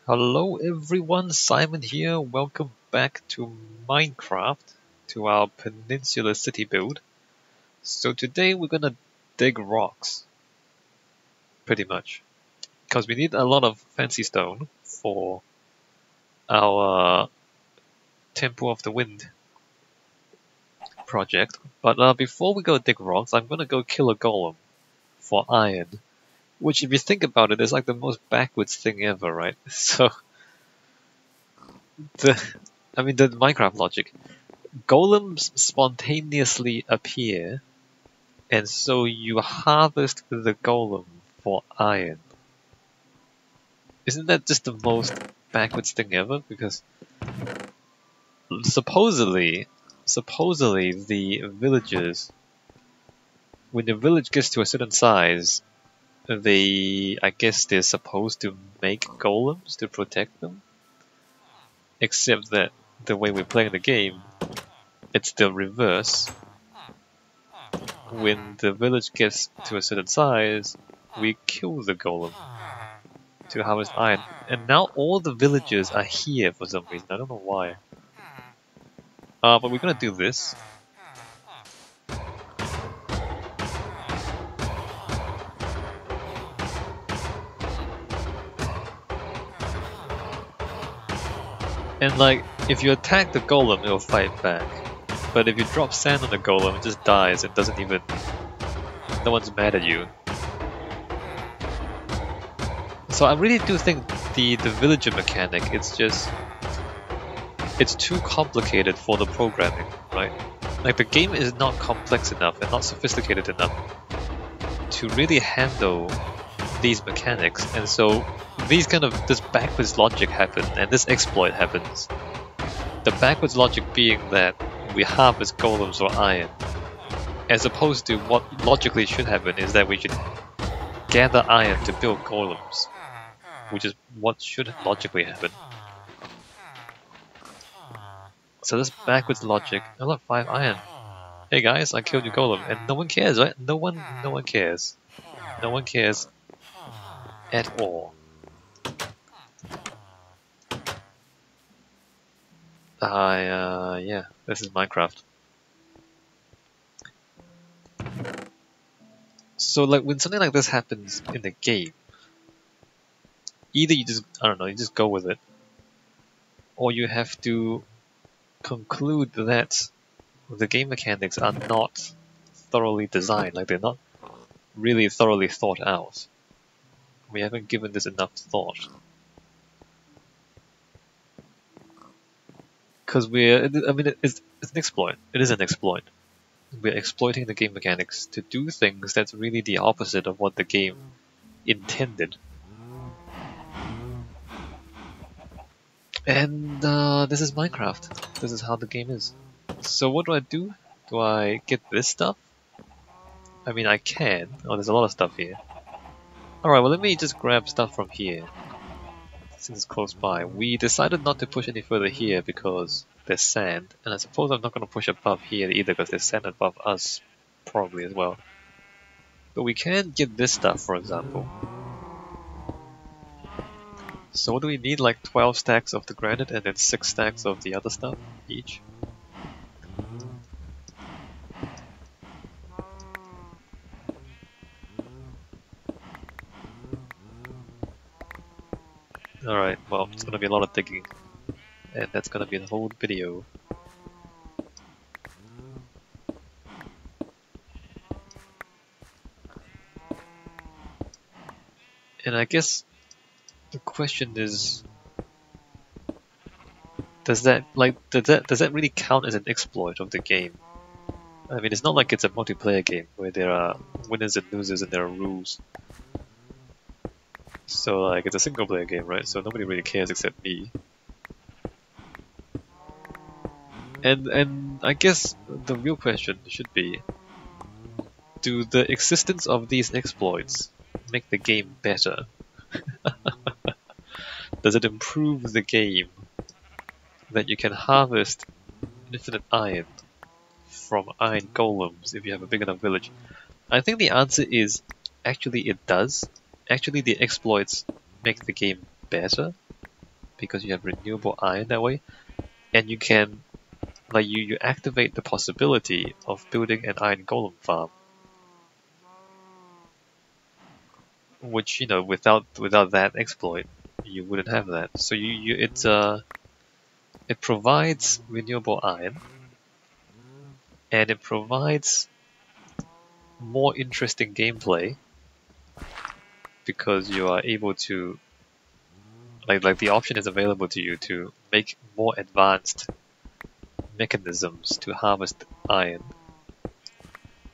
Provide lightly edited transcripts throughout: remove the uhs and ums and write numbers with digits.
Hello everyone, Simon here. Welcome back to Minecraft, to our Peninsular city build. So today we're gonna dig rocks, pretty much, because we need a lot of fancy stone for our Temple of the Wind project. But before we go dig rocks, I'm gonna go kill a golem for iron, which if you think about it is like the most backwards thing ever, right? So the Minecraft logic. Golems spontaneously appear, and so you harvest the golem for iron. Isn't that just the most backwards thing ever? Because supposedly the villagers, when the village gets to a certain size, I guess they're supposed to make golems to protect them. Except that the way we're playing the game, it's the reverse. When the village gets to a certain size, we kill the golem to harvest iron. And now all the villagers are here for some reason. I don't know why. But we're gonna do this. And like, if you attack the golem, it'll fight back. But if you drop sand on the golem, it just dies and doesn't even... No one's mad at you. So I really do think the villager mechanic, it's too complicated for the programming, right? Like the game is not complex enough and not sophisticated enough to really handle these mechanics, and so this backwards logic happens, and this exploit happens. The backwards logic being that we harvest golems or iron, as opposed to what logically should happen is that we should gather iron to build golems, which is what should logically happen. So this backwards logic, I love 5 iron. Hey guys, I killed your golem, and no one cares, right? No one cares. No one cares at all. Yeah, this is Minecraft. So like when something like this happens in the game, either you just, I don't know, you just go with it, or you have to conclude that the game mechanics are not thoroughly designed, like they're not really thoroughly thought out. We haven't given this enough thought. Because it's an exploit. It is an exploit. We're exploiting the game mechanics to do things that's really the opposite of what the game intended. And this is Minecraft. This is how the game is. So what do? Do I get this stuff? I mean, I can. Oh, there's a lot of stuff here. Alright, well let me just grab stuff from here, since it's close by. We decided not to push any further here because there's sand, and I suppose I'm not going to push above here either because there's sand above us, probably as well. But we can get this stuff, for example. So what do we need? Like 12 stacks of the granite and then 6 stacks of the other stuff each? Alright, well, it's gonna be a lot of digging, and that's gonna be the whole video. And I guess the question is, does that really count as an exploit of the game? I mean, it's not like it's a multiplayer game where there are winners and losers and there are rules. So like, it's a single player game, right? So nobody really cares except me. And I guess the real question should be, do the existence of these exploits make the game better? Does it improve the game that you can harvest infinite iron from iron golems if you have a big enough village? I think the answer is, actually it does. Actually the exploits make the game better, because you have renewable iron that way, and you can like you activate the possibility of building an iron golem farm, which without that exploit you wouldn't have that. So it provides renewable iron, and it provides more interesting gameplay because you are able to like the option is available to you to make more advanced mechanisms to harvest iron.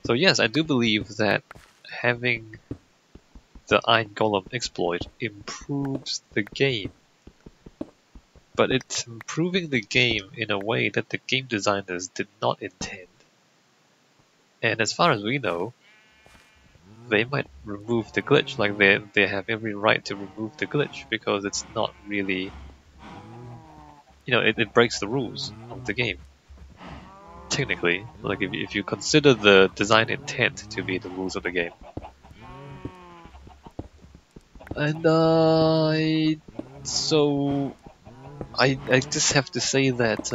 So yes, I do believe that having the Iron Golem exploit improves the game, but it's improving the game in a way that the game designers did not intend. And as far as we know, they might remove the glitch, like they have every right to remove the glitch, because it's not really, it breaks the rules of the game. Technically, like if you consider the design intent to be the rules of the game. And so I just have to say that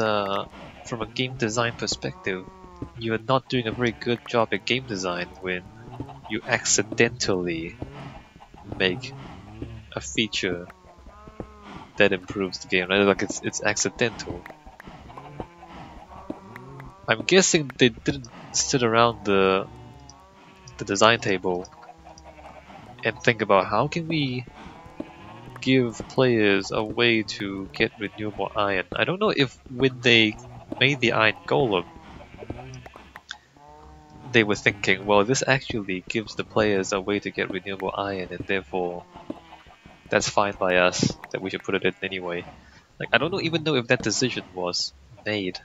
from a game design perspective, you are not doing a very good job at game design when you accidentally make a feature that improves the game, right? Like it's accidental. I'm guessing they didn't sit around the design table and think about how can we give players a way to get renewable iron. I don't know if when they made the Iron Golem, they were thinking, well, this actually gives the players a way to get renewable iron, and therefore that's fine by us, that we should put it in anyway. Like, I don't even know if that decision was made,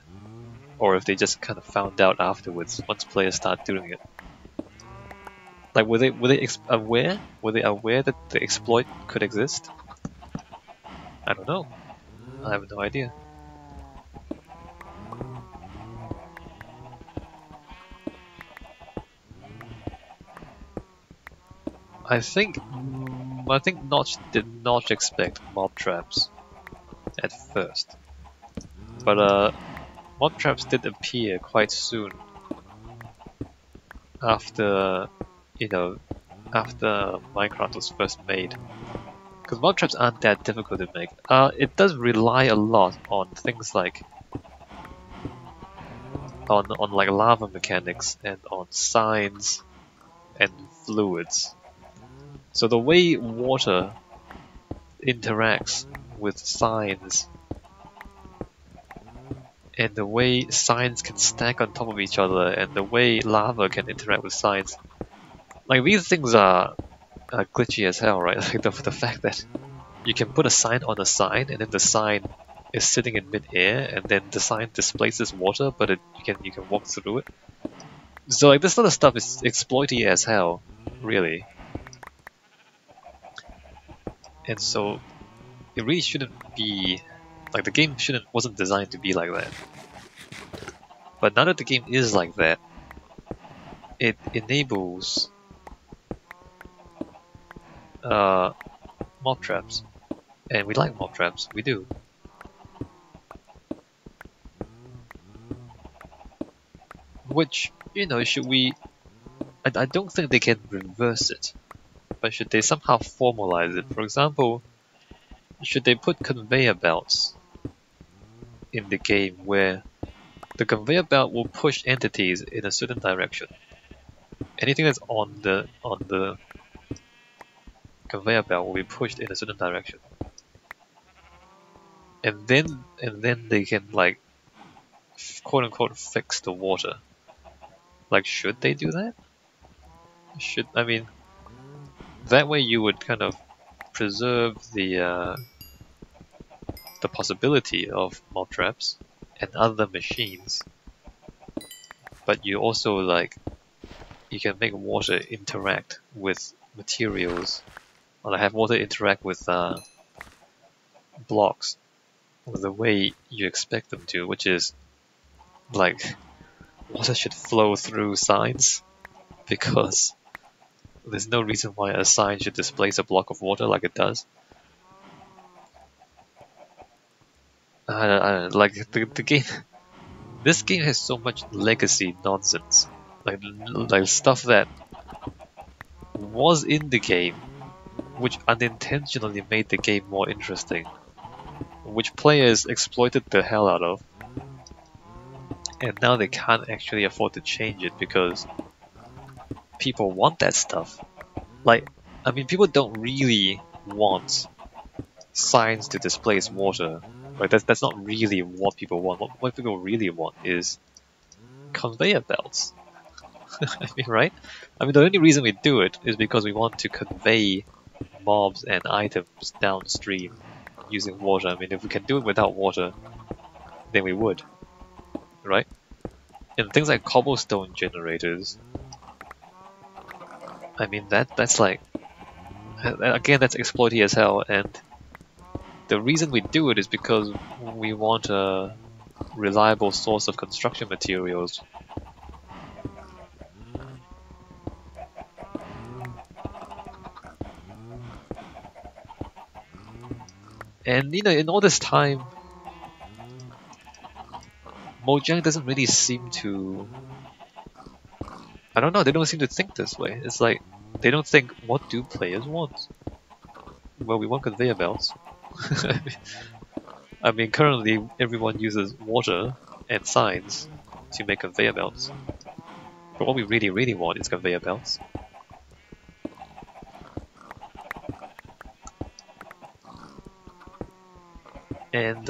or if they just kind of found out afterwards once players start doing it. Like, were they aware? Were they aware that the exploit could exist? I don't know. I have no idea. I think Notch did not expect mob traps at first, but mob traps did appear quite soon after after Minecraft was first made. Because mob traps aren't that difficult to make. It does rely a lot on things like on like lava mechanics and on signs and fluids. So the way water interacts with signs and the way signs can stack on top of each other and the way lava can interact with signs, like these things are glitchy as hell, right? Like the fact that you can put a sign on a sign and then the sign is sitting in mid-air and then the sign displaces water, but you can walk through it. So like this sort of stuff is exploity as hell, really. And so it really shouldn't be like the game wasn't designed to be like that. But now that the game is like that, it enables mob traps, and we like mob traps. We do. Which should we? I don't think they can reverse it, but should they somehow formalize it? For example, should they put conveyor belts in the game where the conveyor belt will push entities in a certain direction? Anything that's on the conveyor belt will be pushed in a certain direction, and then they can like quote unquote fix the water. Like, should they do that? I mean, that way you would kind of preserve the possibility of mob traps and other machines, but you also you can make water interact with materials, or have water interact with blocks the way you expect them to, which is like water should flow through signs, because there's no reason why a sign should displace a block of water like it does. like the game. This game has so much legacy nonsense, like stuff that was in the game, which unintentionally made the game more interesting, which players exploited the hell out of, and now they can't actually afford to change it because people want that stuff. Like, I mean, people don't really want signs to displace water. Right? That's not really what people want. What people really want is conveyor belts. I mean, right? I mean, the only reason we do it is because we want to convey mobs and items downstream using water. I mean, if we can do it without water, then we would, right? And things like cobblestone generators, I mean, that's like, again, that's exploity as hell, and the reason we do it is because we want a reliable source of construction materials. And you know, in all this time, Mojang doesn't really seem to... I don't know, they don't seem to think this way. It's like, they don't think, what do players want? Well, we want conveyor belts. I mean, currently everyone uses water and signs to make conveyor belts. But what we really, really want is conveyor belts. And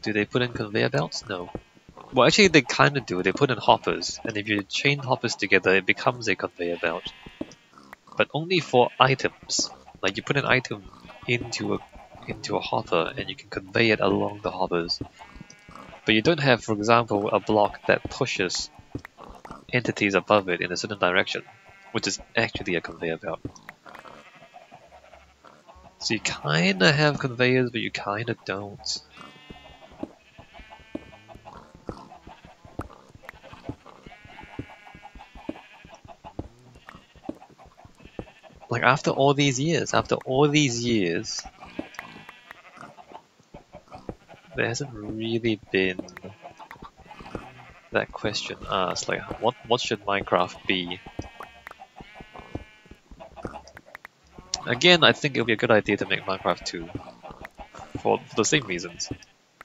do they put in conveyor belts? No. Well, actually, they kind of do. They put in hoppers, and if you chain hoppers together, it becomes a conveyor belt. But only for items. Like you put an item into a hopper, and you can convey it along the hoppers. But you don't have, for example, a block that pushes entities above it in a certain direction, which is actually a conveyor belt. So you kinda have conveyors, but you kinda don't. Like after all these years, there hasn't really been that question asked, like what should Minecraft be? Again, I think it would be a good idea to make Minecraft 2 for the same reasons.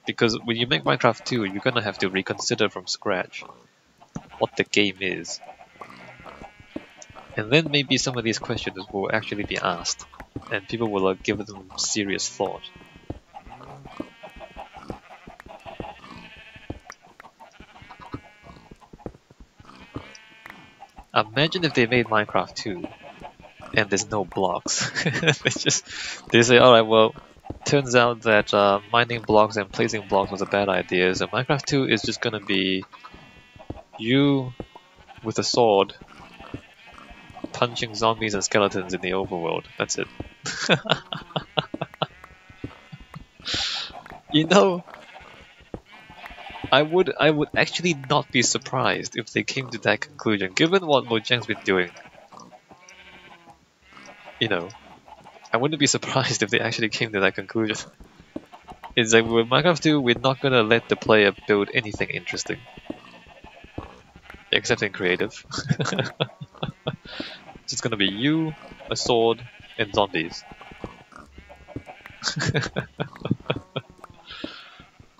Because when you make Minecraft 2, you're gonna have to reconsider from scratch what the game is. And then maybe some of these questions will actually be asked, and people will give them serious thought. Imagine if they made Minecraft 2 and there's no blocks. they say, alright, well, turns out that mining blocks and placing blocks was a bad idea, so Minecraft 2 is just gonna be you with a sword punching zombies and skeletons in the overworld. That's it. You know, I would actually not be surprised if they came to that conclusion, given what Mojang's been doing. You know, I wouldn't be surprised if they actually came to that conclusion. It's like with Minecraft 2, we're not gonna let the player build anything interesting. Except in creative. It's just gonna be you, a sword, and zombies.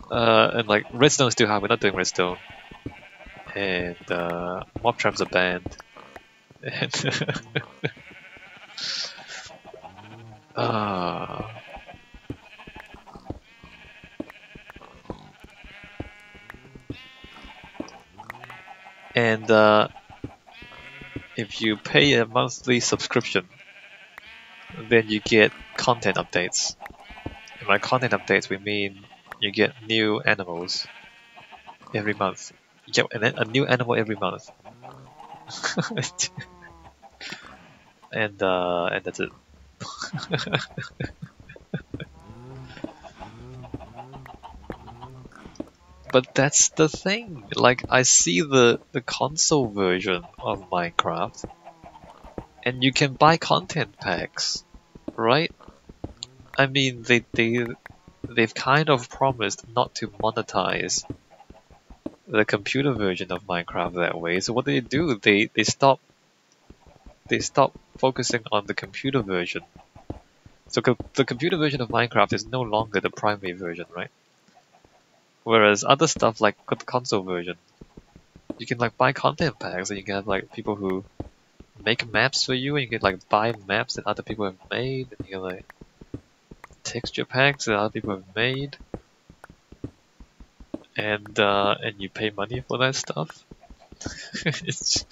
And like, redstone's too hard, we're not doing redstone. And mob traps are banned. And and if you pay a monthly subscription, then you get content updates. And by content updates, we mean you get new animals every month. You get a new animal every month. And that's it. But that's the thing, like I see the console version of Minecraft, and you can buy content packs, right? I mean, they've kind of promised not to monetize the computer version of Minecraft that way. So what do? They stop focusing on the computer version. So the computer version of Minecraft is no longer the primary version, right? Whereas other stuff like the console version, you can like buy content packs and you can have like people who make maps for you, and you can like buy maps that other people have made, and you can like texture packs that other people have made, and you pay money for that stuff. It's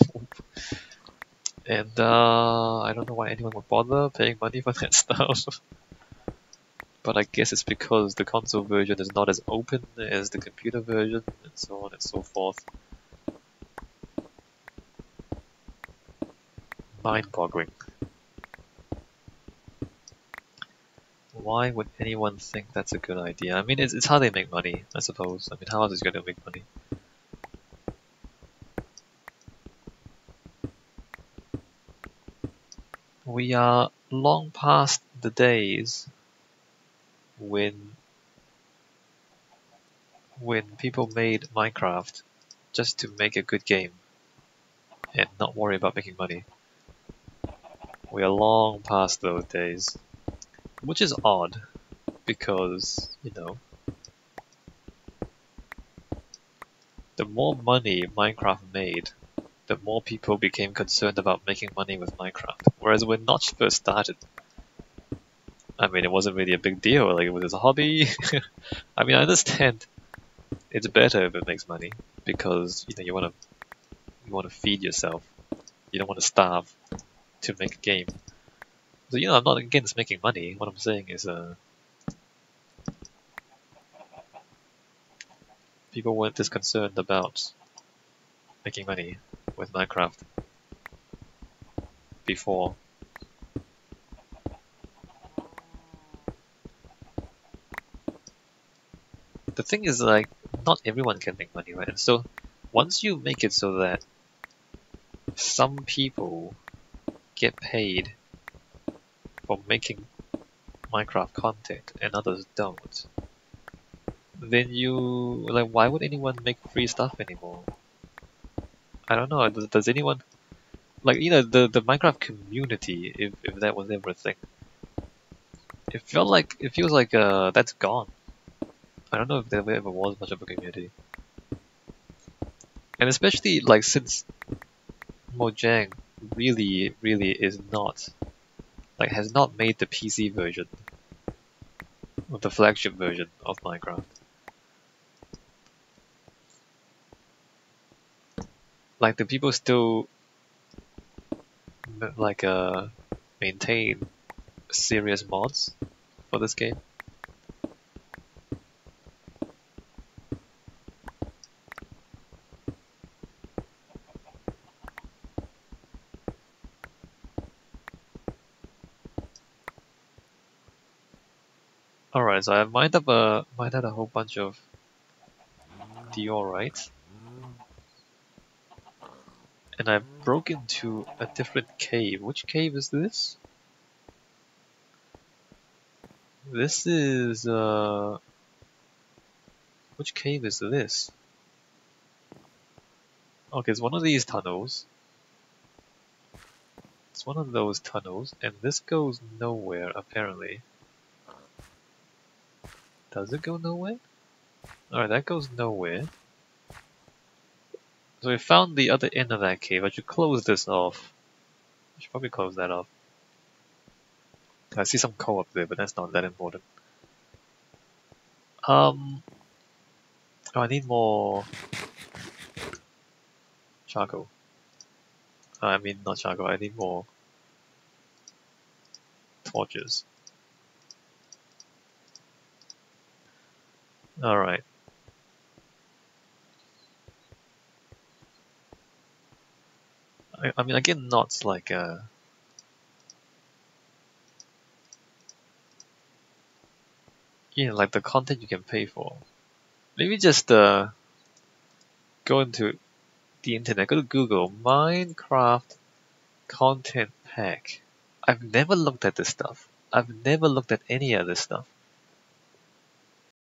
and I don't know why anyone would bother paying money for that stuff. But I guess it's because the console version is not as open as the computer version, and so on and so forth. Mind-boggling. Why would anyone think that's a good idea? I mean, it's how they make money, I suppose. I mean, how else is it going to make money? We are long past the days when people made Minecraft just to make a good game and not worry about making money. We are long past those days, which is odd because, you know, the more money Minecraft made, the more people became concerned about making money with Minecraft. Whereas when Notch first started, I mean, it wasn't really a big deal. Like, it was a hobby. I mean, I understand it's better if it makes money because, you know, you want to feed yourself. You don't want to starve to make a game. So, you know, I'm not against making money. What I'm saying is, people weren't this concerned about making money with Minecraft before. The thing is, like, not everyone can make money, right? And so, once you make it so that some people get paid for making Minecraft content and others don't, then like, why would anyone make free stuff anymore? I don't know. Does anyone, like, you know, the Minecraft community, if that was ever a thing, it feels like that's gone. I don't know if there ever was much of a community, and especially like since Mojang really is not, like, has not made the PC version of the flagship version of Minecraft. Like, do people still like maintain serious mods for this game? Alright, so I mined out a whole bunch of diorite, and I broke into a different cave. Which cave is this? This is which cave is this? Okay, it's one of these tunnels. It's one of those tunnels, and this goes nowhere apparently. Does it go nowhere? Alright, that goes nowhere. So we found the other end of that cave. I should close this off. I should probably close that off. I see some coal up there, but that's not that important. Oh, I need more charcoal. I mean, not charcoal, I need more torches. Alright. I mean, again, not like you know, like the content you can pay for. Maybe just go into the internet, go to Google, Minecraft content pack. I've never looked at this stuff. I've never looked at any of this stuff.